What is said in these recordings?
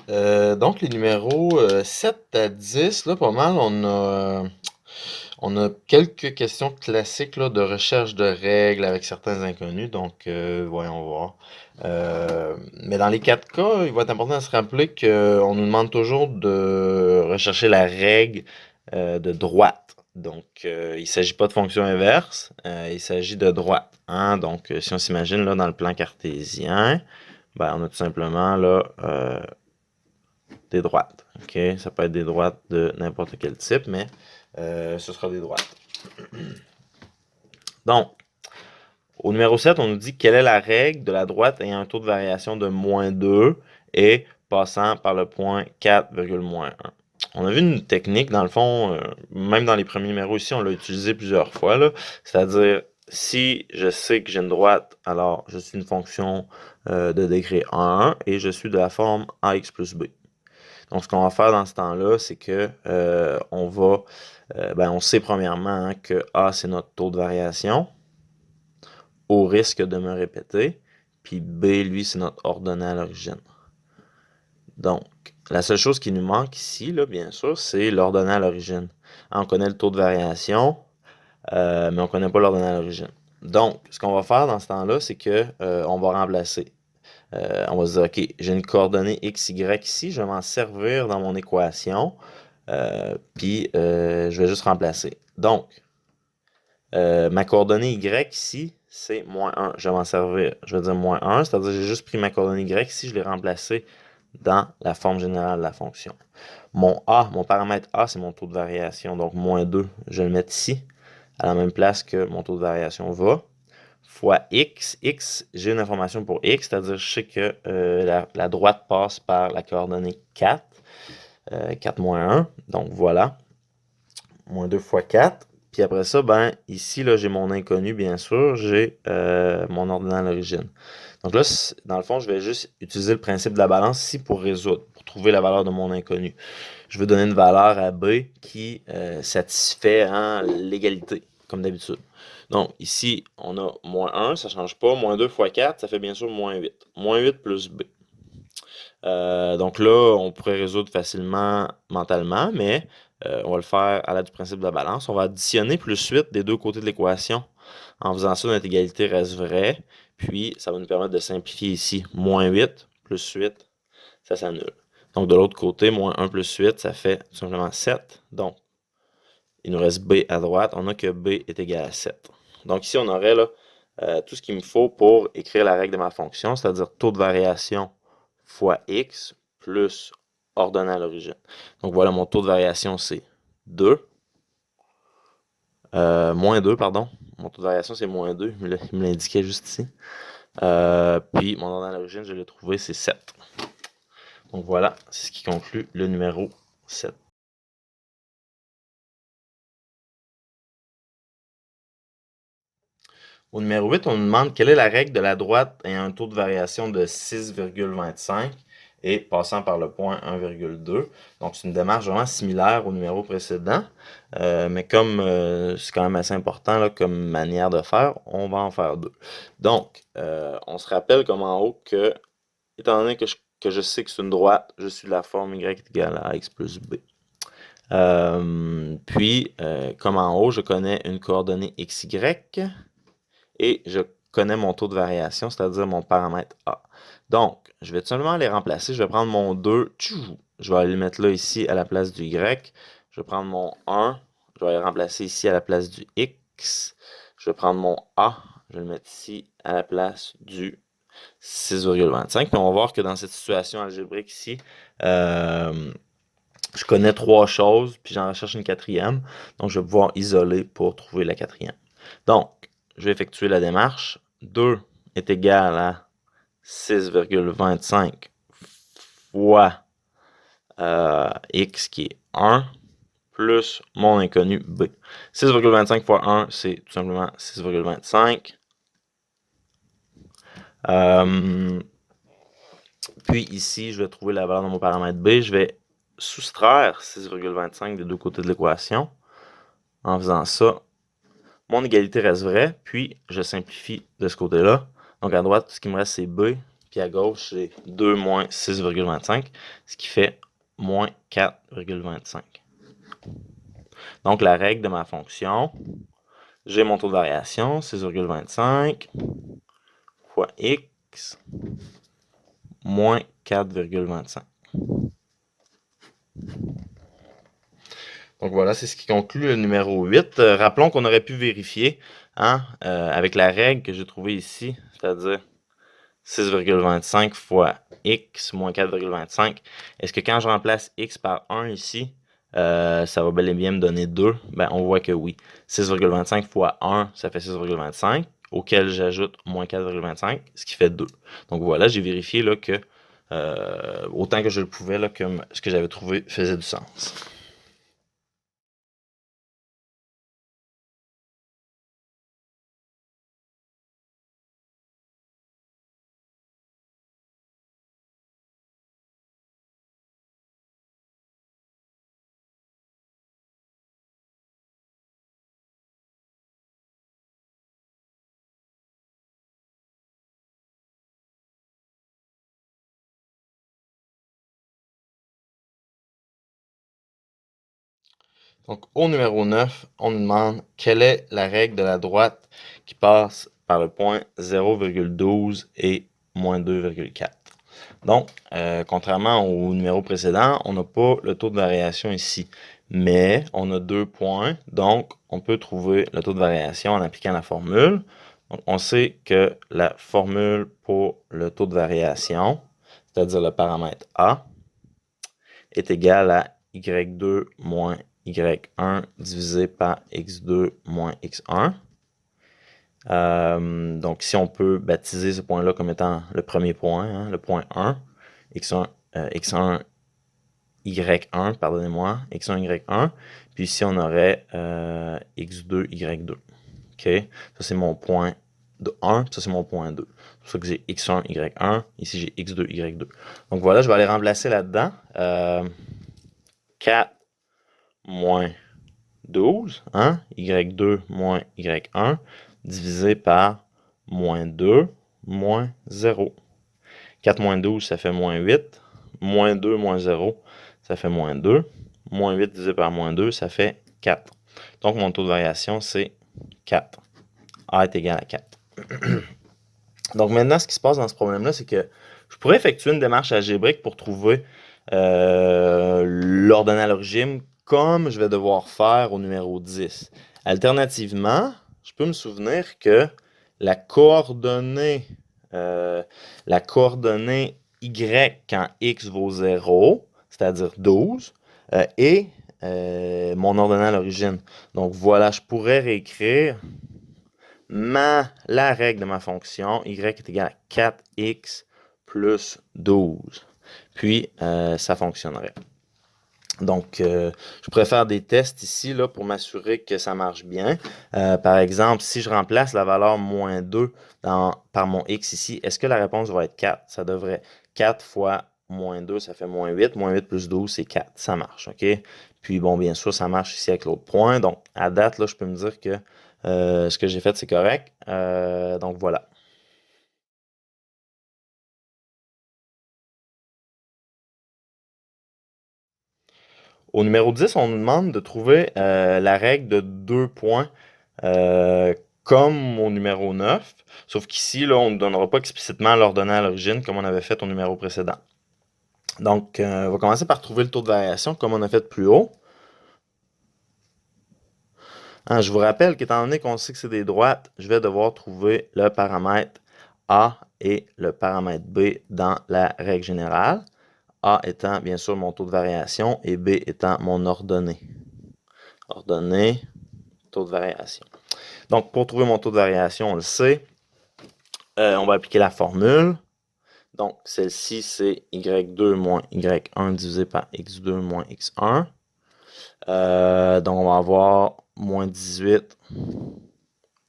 Donc les numéros 7 à 10, là, pas mal, on a quelques questions classiques là, de recherche de règles avec certains inconnus, donc voyons voir. Mais dans les quatre cas, il va être important de se rappeler qu'on nous demande toujours de rechercher la règle de droite. Donc, il ne s'agit pas de fonction inverse, il s'agit de droite. Hein? Donc, si on s'imagine là dans le plan cartésien, ben, on a tout simplement là des droites. Ok, ça peut être des droites de n'importe quel type, mais ce sera des droites. Donc, au numéro 7, on nous dit quelle est la règle de la droite ayant un taux de variation de moins 2 et passant par le point 4,-1. On a vu une technique, dans le fond, même dans les premiers numéros ici, on l'a utilisé plusieurs fois, c'est-à-dire si je sais que j'ai une droite, alors je suis une fonction de degré 1 et je suis de la forme ax plus b. Donc, ce qu'on va faire dans ce temps-là, c'est que on sait premièrement hein, que A, c'est notre taux de variation, au risque de me répéter, puis B, lui, c'est notre ordonnée à l'origine. Donc, la seule chose qui nous manque ici, là, bien sûr, c'est l'ordonnée à l'origine. On connaît le taux de variation, mais on ne connaît pas l'ordonnée à l'origine. Donc, ce qu'on va faire dans ce temps-là, c'est que on va remplacer. On va se dire, OK, j'ai une coordonnée x, y ici, je vais m'en servir dans mon équation, puis je vais juste remplacer. Donc, ma coordonnée y ici, c'est moins 1. Je vais m'en servir. Je vais dire moins 1, c'est-à-dire que j'ai juste pris ma coordonnée y ici, je l'ai remplacée dans la forme générale de la fonction. Mon a, mon paramètre a, c'est mon taux de variation, donc moins 2. Je vais le mettre ici, à la même place que mon taux de variation va, fois x. X, j'ai une information pour x, c'est-à-dire je sais que la droite passe par la coordonnée 4, 4 moins 1, donc voilà, moins 2 fois 4. Puis après ça, ben ici, là, j'ai mon inconnu, bien sûr, j'ai mon ordonnée à l'origine. Donc là, dans le fond, je vais juste utiliser le principe de la balance ici pour résoudre, pour trouver la valeur de mon inconnu. Je veux donner une valeur à B qui satisfait hein, l'égalité, comme d'habitude. Donc ici, on a moins 1, ça ne change pas. Moins 2 fois 4, ça fait bien sûr moins 8. Moins 8 plus B. Donc là, on pourrait résoudre facilement mentalement, mais on va le faire à l'aide du principe de la balance. On va additionner plus 8 des deux côtés de l'équation. En faisant ça, notre égalité reste vraie. Puis, ça va nous permettre de simplifier ici. Moins 8 plus 8, ça s'annule. Donc, de l'autre côté, moins 1 plus 8, ça fait tout simplement 7. Donc, il nous reste B à droite. On a que B est égal à 7. Donc, ici, on aurait là, tout ce qu'il me faut pour écrire la règle de ma fonction, c'est-à-dire taux de variation fois x plus ordonnée à l'origine. Donc voilà, mon taux de variation, c'est 2. Moins 2, pardon. Mon taux de variation, c'est moins 2. Il me l'indiquait juste ici. Puis mon ordonnée à l'origine, je l'ai trouvé, c'est 7. Donc voilà, c'est ce qui conclut le numéro 7. Au numéro 8, on nous demande quelle est la règle de la droite ayant un taux de variation de 6,25 et passant par le point 1,2. Donc, c'est une démarche vraiment similaire au numéro précédent, mais comme c'est quand même assez important là, comme manière de faire, on va en faire deux. Donc, on se rappelle comme en haut que, étant donné que je sais que c'est une droite, je suis de la forme y est égale à x plus b. Puis, comme en haut, je connais une coordonnée xy, et je connais mon taux de variation, c'est-à-dire mon paramètre A. Donc, je vais tout simplement les remplacer. Je vais prendre mon 2, je vais aller le mettre là ici à la place du Y. Je vais prendre mon 1, je vais le remplacer ici à la place du X. Je vais prendre mon A, je vais le mettre ici à la place du 6,25. Puis on va voir que dans cette situation algébrique ici, je connais trois choses, puis j'en recherche une quatrième. Donc, je vais pouvoir isoler pour trouver la quatrième. Donc, je vais effectuer la démarche. 2 est égal à 6,25 fois x qui est 1 plus mon inconnu b. 6,25 fois 1, c'est tout simplement 6,25. Puis ici, je vais trouver la valeur de mon paramètre b. Je vais soustraire 6,25 des deux côtés de l'équation. En faisant ça, mon égalité reste vraie, puis je simplifie de ce côté-là. Donc à droite, ce qui me reste, c'est b puis à gauche, j'ai 2 moins 6,25, ce qui fait moins 4,25. Donc, la règle de ma fonction, j'ai mon taux de variation, 6,25 fois x moins 4,25. Donc voilà, c'est ce qui conclut le numéro 8. Rappelons qu'on aurait pu vérifier avec la règle que j'ai trouvée ici, c'est-à-dire 6,25 fois x moins 4,25. Est-ce que quand je remplace x par 1 ici, ça va bel et bien me donner 2? Ben, on voit que oui. 6,25 fois 1, ça fait 6,25, auquel j'ajoute moins 4,25, ce qui fait 2. Donc voilà, j'ai vérifié là, que autant que je le pouvais, là, que ce que j'avais trouvé faisait du sens. Donc, au numéro 9, on nous demande quelle est la règle de la droite qui passe par le point 0,12 et moins 2,4. Donc, contrairement au numéro précédent, on n'a pas le taux de variation ici, mais on a 2 points, donc on peut trouver le taux de variation en appliquant la formule. Donc, on sait que la formule pour le taux de variation, c'est-à-dire le paramètre A, est égale à y2 moins y1 divisé par x2 moins x1. Donc, si on peut baptiser ce point-là comme étant le premier point, le point 1, x1, x1, y1, pardonnez-moi, x1, y1. Puis ici, on aurait x2, y2. OK? Ça, c'est mon point de 1, ça, c'est mon point 2. C'est pour ça que j'ai x1, y1. Ici, j'ai x2, y2. Donc, voilà, je vais aller remplacer là-dedans. 4 moins 12, y2 moins y1, divisé par moins 2 moins 0. 4 moins 12, ça fait moins 8. Moins 2 moins 0, ça fait moins 2. Moins 8 divisé par moins 2, ça fait 4. Donc, mon taux de variation, c'est 4. A est égal à 4. Donc, maintenant, ce qui se passe dans ce problème-là, c'est que je pourrais effectuer une démarche algébrique pour trouver l'ordonnée à l'origine comme je vais devoir faire au numéro 10. Alternativement, je peux me souvenir que la coordonnée y quand x vaut 0, c'est-à-dire 12, est mon ordonnée à l'origine. Donc voilà, je pourrais réécrire la règle de ma fonction, y est égal à 4x plus 12. Puis, ça fonctionnerait. Donc, je pourrais faire des tests ici là, pour m'assurer que ça marche bien. Par exemple, si je remplace la valeur moins 2 par mon x ici, est-ce que la réponse va être 4? Ça devrait 4 fois moins 2, ça fait moins 8. Moins 8 plus 12, c'est 4. Ça marche, OK? Puis, bon, bien sûr, ça marche ici avec l'autre point. Donc, à date, là, je peux me dire que ce que j'ai fait, c'est correct. Donc, voilà. Au numéro 10, on nous demande de trouver la règle de 2 points comme au numéro 9, sauf qu'ici, là, on ne donnera pas explicitement l'ordonnée à l'origine comme on avait fait au numéro précédent. Donc, on va commencer par trouver le taux de variation comme on a fait plus haut. Je vous rappelle qu'étant donné qu'on sait que c'est des droites, je vais devoir trouver le paramètre A et le paramètre B dans la règle générale. A étant bien sûr mon taux de variation et B étant mon ordonnée. Ordonnée, taux de variation. Donc, pour trouver mon taux de variation, on le sait. On va appliquer la formule. Donc, celle-ci, c'est y2 moins y1 divisé par x2 moins x1. Donc, on va avoir moins 18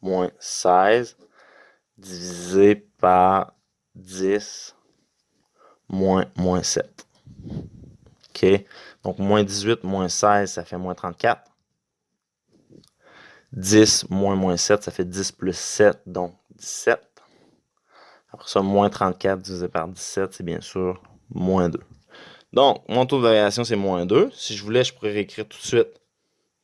moins 16 divisé par 10 moins 7. OK? Donc, moins 18 moins 16, ça fait moins 34. 10 moins 7, ça fait 10 plus 7, donc 17. Après ça, moins 34 divisé par 17, c'est bien sûr moins 2. Donc, mon taux de variation, c'est moins 2. Si je voulais, je pourrais réécrire tout de suite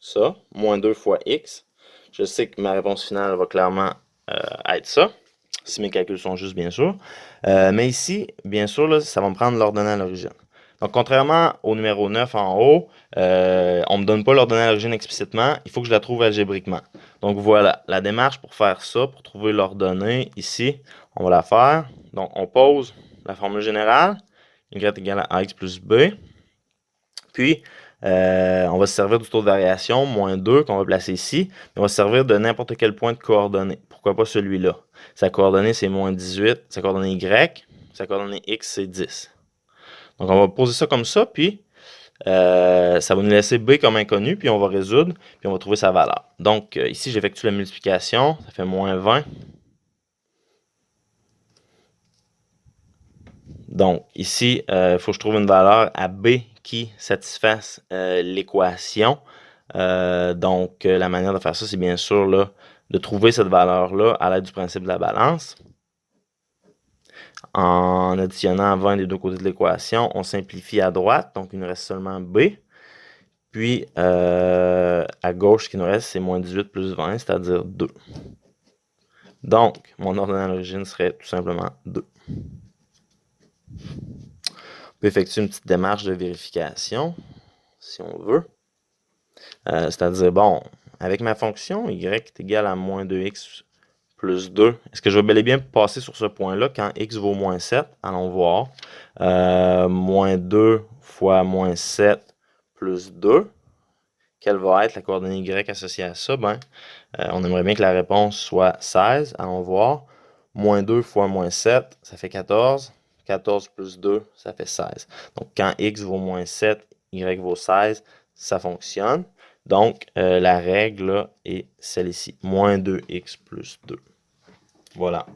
ça, moins 2 fois x. Je sais que ma réponse finale va clairement être ça, si mes calculs sont justes, bien sûr. Mais ici, bien sûr, là, ça va me prendre l'ordonnée à l'origine. Donc, contrairement au numéro 9 en haut, on ne me donne pas l'ordonnée à l'origine explicitement, il faut que je la trouve algébriquement. Donc, voilà, la démarche pour faire ça, pour trouver l'ordonnée, ici, on va la faire. Donc, on pose la formule générale, y égale à ax plus b. Puis, on va se servir du taux de variation, moins 2, qu'on va placer ici. On va se servir de n'importe quel point de coordonnée. Pourquoi pas celui-là? Sa coordonnée, c'est moins 18. Sa coordonnée y, sa coordonnée x, c'est 10. Donc, on va poser ça comme ça, puis ça va nous laisser b comme inconnu, puis on va résoudre, puis on va trouver sa valeur. Donc, ici, j'effectue la multiplication, ça fait moins 20. Donc, ici, il faut que je trouve une valeur à b qui satisfasse l'équation. Donc, la manière de faire ça, c'est bien sûr là, de trouver cette valeur-là à l'aide du principe de la balance. En additionnant 20 des deux côtés de l'équation, on simplifie à droite, donc il nous reste seulement b. Puis, à gauche, ce qui nous reste, c'est moins 18 plus 20, c'est-à-dire 2. Donc, mon ordonnée à l'origine serait tout simplement 2. On peut effectuer une petite démarche de vérification, si on veut. C'est-à-dire, bon, avec ma fonction y est égal à moins 2x plus 2, est-ce que je vais bel et bien passer sur ce point-là quand x vaut moins 7? Allons voir. Moins 2 fois moins 7 plus 2. Quelle va être la coordonnée y associée à ça? Ben, on aimerait bien que la réponse soit 16. Allons voir. Moins 2 fois moins 7, ça fait 14. 14 plus 2, ça fait 16. Donc, quand x vaut moins 7, y vaut 16, ça fonctionne. Donc, la règle là, est celle-ci. Moins 2x plus 2. Voilà.